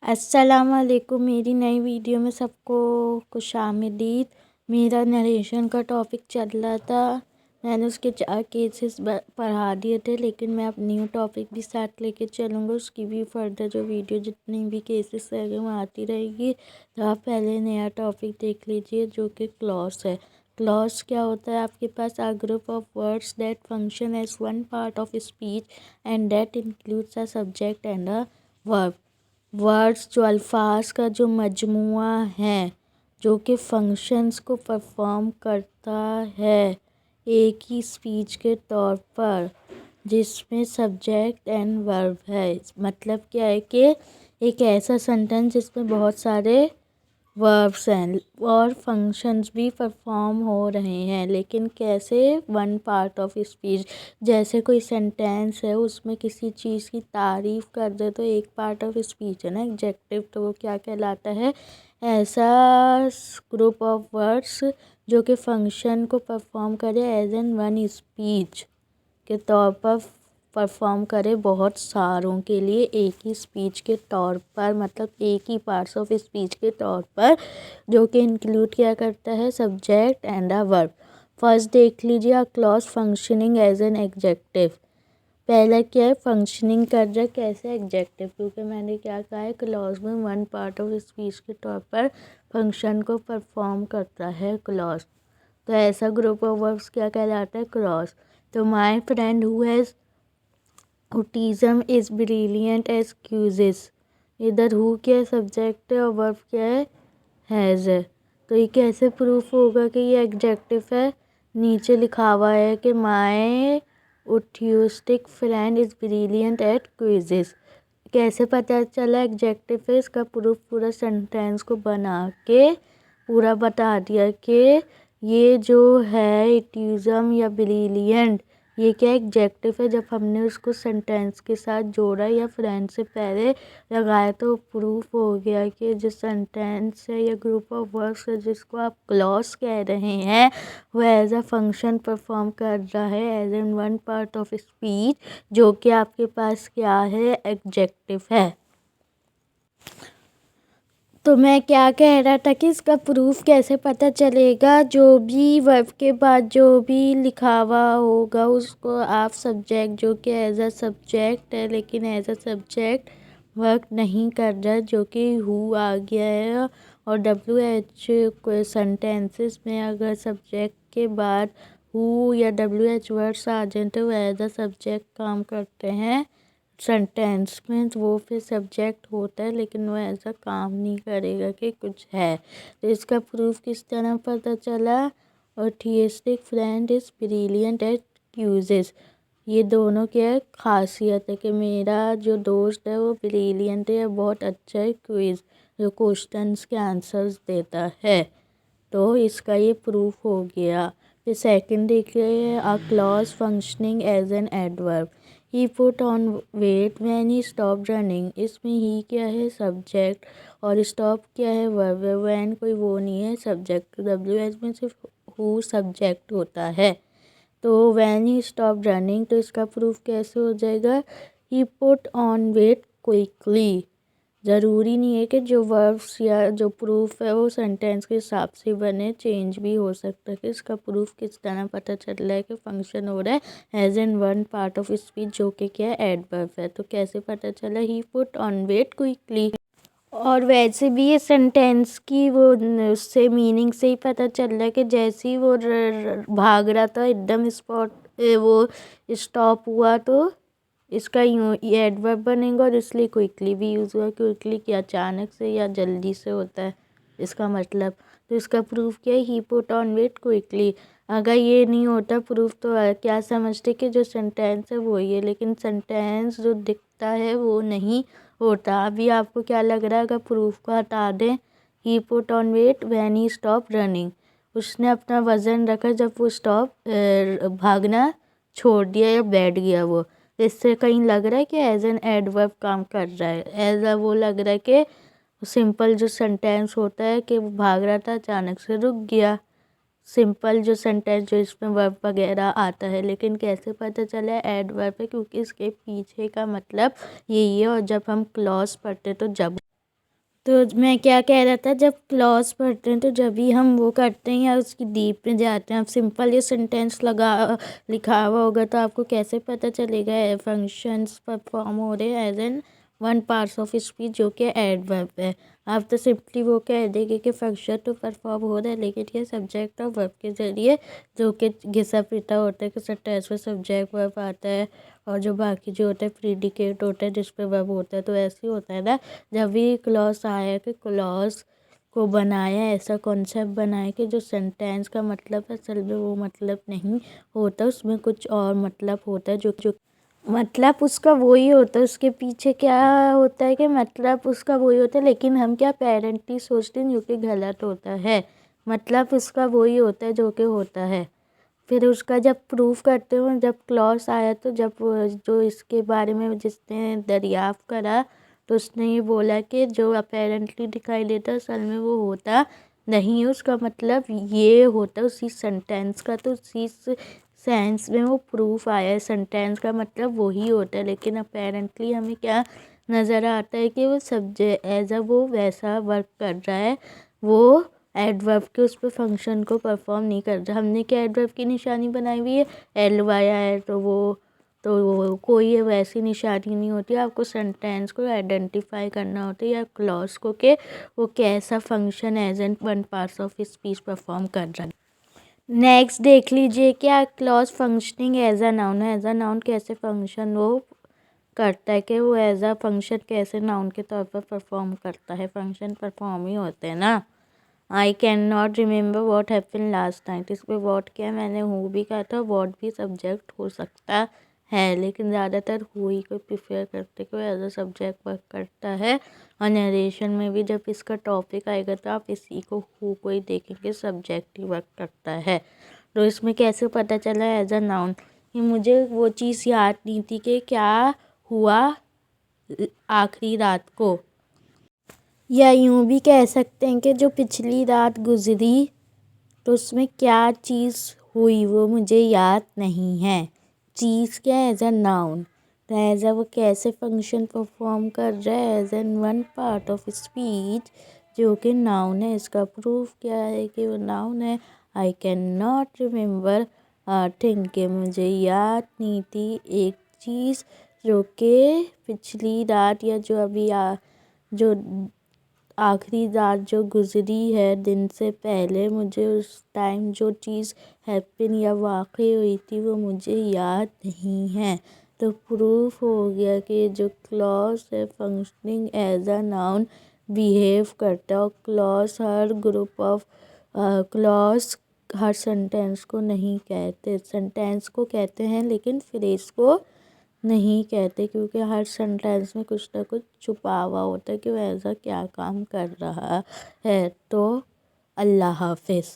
अस्सलामुअलैकुम। मेरी नई वीडियो में सबको खुशामदीद। मेरा नरेशन का टॉपिक चल रहा था, मैंने उसके 4 केसेस पढ़ा दिए थे, लेकिन मैं अब न्यू टॉपिक भी साथ लेके चलूँगा। उसकी भी फर्दर जो वीडियो जितनी भी केसेस रहेंगे वो आती रहेगी। तो आप पहले नया टॉपिक देख लीजिए जो कि क्लॉज है। क्लॉज क्या होता है? आपके पास a group of words that function as one part of speech and that includes a subject and a verb. Words जो अल्फाज का जो मजमुआ है जो कि फंक्शंस को परफॉर्म करता है एक ही स्पीच के तौर पर, जिसमें सब्जेक्ट एंड वर्ब है। मतलब क्या है कि एक ऐसा सेंटेंस जिसमें बहुत सारे वर्ब्स हैं और फंक्शंस भी परफॉर्म हो रहे हैं, लेकिन कैसे? One part of speech. जैसे कोई सेंटेंस है उसमें किसी चीज़ की तारीफ़ कर दे तो एक पार्ट ऑफ स्पीच है ना, एडजेक्टिव, तो वो क्या कहलाता है? ऐसा ग्रुप ऑफ वर्ड्स जो कि फंक्शन को परफॉर्म करे एज एन वन स्पीच के तौर पर परफॉर्म करे बहुत सारों के लिए एक ही स्पीच के तौर पर, मतलब एक ही पार्ट्स ऑफ स्पीच के तौर पर, जो कि इंक्लूड क्या करता है? Subject and a verb. First देख लीजिए, a clause functioning as an adjective. पहला क्या है? फंक्शनिंग कर रहा है कैसे? एडजेक्टिव, क्योंकि मैंने क्या कहा है, क्लॉज में वन पार्ट ऑफ स्पीच के तौर पर फंक्शन को परफॉर्म करता है क्लॉज। तो ऐसा ग्रुप ऑफ वर्ब्स क्या कहलाता है? क्लॉज। तो my friend who has autism is brilliant as quizzes. इधर हु क्या है? सब्जेक्ट है और वर्ब क्या है? हैज़ है। तो ये कैसे प्रूफ होगा कि ये एडजेक्टिव है? नीचे लिखा हुआ है कि my autistic friend is brilliant at quizzes. कैसे पता चला एडजेक्टिव है? इसका प्रूफ पूरा सेंटेंस को बना के पूरा बता दिया कि ये जो है ऑटिज्म या ब्रिलियंट, ये क्या एडजेक्टिव है? जब हमने उसको सेंटेंस के साथ जोड़ा या फ्रेंड से पहले लगाया तो प्रूफ हो गया कि जो सेंटेंस है या ग्रुप ऑफ वर्ड्स है जिसको आप क्लॉज कह रहे हैं वो एज अ फंक्शन परफॉर्म कर रहा है as an one part of speech, जो कि आपके पास क्या है? एडजेक्टिव है। तो मैं क्या कह रहा था कि इसका प्रूफ कैसे पता चलेगा? जो भी वर्ब के बाद जो भी लिखा हुआ होगा उसको आप सब्जेक्ट, जो कि एज अ सब्जेक्ट है लेकिन एज अ सब्जेक्ट वर्क नहीं कर रहा, जो कि हु आ गया है, और WH सेंटेंसेस में अगर सब्जेक्ट के बाद हु या WH वर्ड्स आ जाए तो एज अ सब्जेक्ट काम करते हैं सेंटेंस में, तो वो फिर सब्जेक्ट होता है लेकिन वो ऐसा काम नहीं करेगा कि कुछ है। तो इसका प्रूफ किस तरह पता चला? Autistic friend is brilliant at quizzes. ये दोनों क्या है? खासियत है कि मेरा जो दोस्त है वो ब्रिलियंट है, बहुत अच्छा है क्विज, जो क्वेश्चंस के आंसर्स देता है। तो इसका ये प्रूफ हो गया। फिर सेकंड देखिए, a clause functioning as an adverb. He put on weight when he stop running. इसमें ही क्या है? सब्जेक्ट, और स्टॉप क्या है? वर्ब। व्हेन कोई वो नहीं है, सब्जेक्ट। WH में सिर्फ हु सब्जेक्ट होता है। तो व्हेन ही स्टॉप रनिंग, तो इसका प्रूफ कैसे हो जाएगा? ही पुट ऑन वेट क्विकली। ज़रूरी नहीं है कि जो वर्ब्स या जो प्रूफ है वो सेंटेंस के हिसाब से बने, चेंज भी हो सकता है। कि इसका प्रूफ किस तरह पता चल रहा है कि फंक्शन हो रहा है as an one part of speech, जो कि क्या है? एडवर्ब है। तो कैसे पता चला? ही पुट ऑन वेट क्विकली। और वैसे भी ये सेंटेंस की वो उससे मीनिंग से ही पता चल रहा है कि जैसे ही वो भाग रहा था एकदम स्पॉट वो स्टॉप हुआ, तो इसका यूँ ये एडवर्ब बनेगा, और इसलिए क्विकली भी यूज़ हुआ। क्विकली कि अचानक से या जल्दी से होता है इसका मतलब। तो इसका प्रूफ क्या है? ही पुट ऑन वेट क्विकली। अगर ये नहीं होता प्रूफ तो क्या समझते कि जो सेंटेंस है वो ही है, लेकिन सेंटेंस जो दिखता है वो नहीं होता। अभी आपको क्या लग रहा है? अगर प्रूफ को हटा दें, he put on weight when he stop running, उसने अपना वज़न रखा जब वो स्टॉप भागना छोड़ दिया या बैठ गया वो। इससे कहीं लग रहा है कि एज एन एडवर्ब काम कर रहा है, एज अ वो लग रहा है कि सिंपल जो सेंटेंस होता है कि वो भाग रहा था अचानक से रुक गया, सिंपल जो सेंटेंस जो इसमें वर्ब वगैरह आता है। लेकिन कैसे पता चला एडवर्ब है? क्योंकि इसके पीछे का मतलब यही है, और जब हम क्लॉज पढ़ते तो जब तो मैं क्या कह रहा था, जब क्लॉज पढ़ते हैं तो जब भी हम वो करते हैं या उसकी डीप में जाते हैं, आप सिंपल ये सेंटेंस लिखा हुआ होगा तो आपको कैसे पता चलेगा फंक्शंस परफॉर्म हो रहे हैं as an one parts of speech, जो कि एडवर्ब है। आप तो सिंपली वो कह देंगे कि फंक्शन तो परफॉर्म हो रहा है, लेकिन ये सब्जेक्ट और वर्ब के जरिए जो कि घिसा पिटा होता है कि सेंटेंस में सब्जेक्ट वर्ब आता है और जो बाकी जो होता है प्रीडिकेट होता है जिस पे वर्ब होता है। तो ऐसे ही होता है ना, जब भी क्लॉज आया कि क्लॉज को बनाया, ऐसा कॉन्सेप्ट बनाया कि जो सेंटेंस का मतलब है असल में वो मतलब नहीं होता, उसमें कुछ और मतलब होता है, जो मतलब उसका वही होता है, उसके पीछे क्या होता है कि मतलब उसका वही होता है, लेकिन हम क्या पेरेंटली सोचते हैं जो कि गलत होता है। मतलब उसका वही होता है जो कि होता है। फिर उसका जब प्रूफ करते हो, जब क्लॉज आया तो जब जो इसके बारे में जिसने दरियाफ्त करा तो उसने ये बोला कि जो अपेरेंटली दिखाई देता असल में वो होता नहीं है, उसका मतलब ये होता उसी सेंटेंस का। तो उसी सेंस में वो प्रूफ आया है, सेंटेंस का मतलब वही होता है, लेकिन अपेरेंटली हमें क्या नज़र आता है कि वो सब्जेक्ट एज अ वो वैसा वर्क कर रहा है, वो एडवर्ब के उस पर फंक्शन को परफॉर्म नहीं कर रहा। हमने क्या एडवर्ब की निशानी बनाई हुई है, एल वाई है, तो वो कोई वैसी निशानी नहीं होती। आपको सेंटेंस को आइडेंटिफाई करना होता है या क्लॉज को कि वो कैसा function as an one part of speech perform कर रहा है। नेक्स्ट देख लीजिए, क्या clause functioning as a noun है। एज अ नाउन कैसे फंक्शन वो करता है, कि वो एज अ फंक्शन कैसे नाउन के तौर पर परफॉर्म करता है। फंक्शन परफॉर्म ही होते हैं ना। I can not remember what happen last night, इस पर वॉट क्या मैंने हु भी कहा था, वॉट भी सब्जेक्ट हो सकता है, लेकिन ज़्यादातर हु ही को प्रिफेयर करते, कोई एज अ सब्जेक्ट वर्क करता है। और नरेशन में भी जब इसका टॉपिक आएगा तो आप इसी को हु को ही देखेंगे, सब्जेक्ट ही वर्क करता है। तो इसमें कैसे पता चला एज अ नाउन, कि मुझे वो चीज़ याद नहीं थी कि क्या हुआ आखिरी रात को, या यूँ भी कह सकते हैं कि जो पिछली रात गुजरी तो उसमें क्या चीज़ हुई वो मुझे याद नहीं है। चीज़ क्या है, एज अ नाउन, तो एज अ वो कैसे फंक्शन परफॉर्म कर रहा है, as an one part of speech, जो कि नाउन है। इसका प्रूफ क्या है कि वो नाउन है। I can not remember thing, के मुझे याद नहीं थी एक चीज़ जो कि पिछली रात या जो अभी जो आखिरी रात जो गुजरी है दिन से पहले, मुझे उस टाइम जो चीज़ हैपन या वाक़ई हुई थी वो मुझे याद नहीं है। तो प्रूफ हो गया कि जो क्लॉज है functioning as a noun behave करता है। और क्लॉज हर ग्रुप ऑफ क्लॉज हर सेंटेंस को नहीं कहते, सेंटेंस को कहते हैं लेकिन फ्रेज को नहीं कहते, क्योंकि हर सेंटेंस में कुछ ना कुछ छुपा हुआ होता है कि वो ऐसा क्या काम कर रहा है। तो अल्लाह हाफिज़।